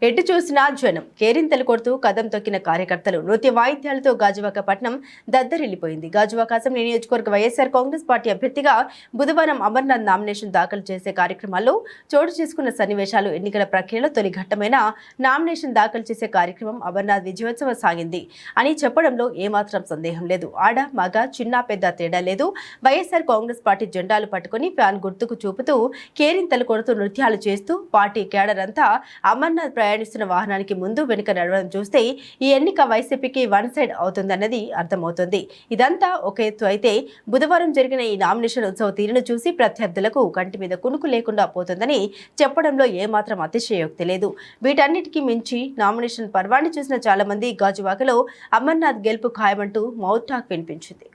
ఎటు చూసినా జనం కేరింతలు కొడుతూ కదం తొక్కిన కార్యకర్తలు నృత్య వాయిద్యాలతో గాజువాక పట్టణం దద్దరిల్లిపోయింది. గాజువాక అసెంబ్లీ నియోజకవర్గ వైఎస్ఆర్ కాంగ్రెస్ పార్టీ అభ్యర్థిగా బుధవారం అమర్నాథ్ నామినేషన్ దాఖలు చేసే కార్యక్రమాల్లో చోటు చేసుకున్న సన్నివేశాలు ఎన్నికల ప్రక్రియలో తొలి ఘట్టమైన నామినేషన్ దాఖలు చేసే కార్యక్రమం అమర్నాథ్ విజయోత్సవం సాగింది అని చెప్పడంలో ఏమాత్రం సందేహం లేదు. ఆడ మగ చిన్న పెద్ద తేడా లేదు. వైఎస్ఆర్ కాంగ్రెస్ పార్టీ జెండాలు పట్టుకుని ఫ్యాన్ గుర్తుకు చూపుతూ కేరింతలు కొడుతూ నృత్యాలు చేస్తూ పార్టీ కేడర్ అంతా అమర్నాథ్ ప్రయాణిస్తున్న వాహనానికి ముందు వెనుక నడవడం చూస్తే ఈ ఎన్నిక వైసీపీకి వన్ సైడ్ అవుతుందన్నది అర్థమవుతుంది. ఇదంతా ఒక ఎత్తు అయితే బుధవారం జరిగిన ఈ నామినేషన్ ఉత్సవ తీరును చూసి ప్రత్యర్థులకు కంటి మీద కునుకు లేకుండా పోతుందని చెప్పడంలో ఏమాత్రం అతిశయోక్తి లేదు. వీటన్నిటికీ మించి నామినేషన్ పర్వాన్ని చూసిన చాలా మంది గాజువాకలో అమర్నాథ్ గెలుపు ఖాయమంటూ మౌత్ టాక్ వినిపించింది.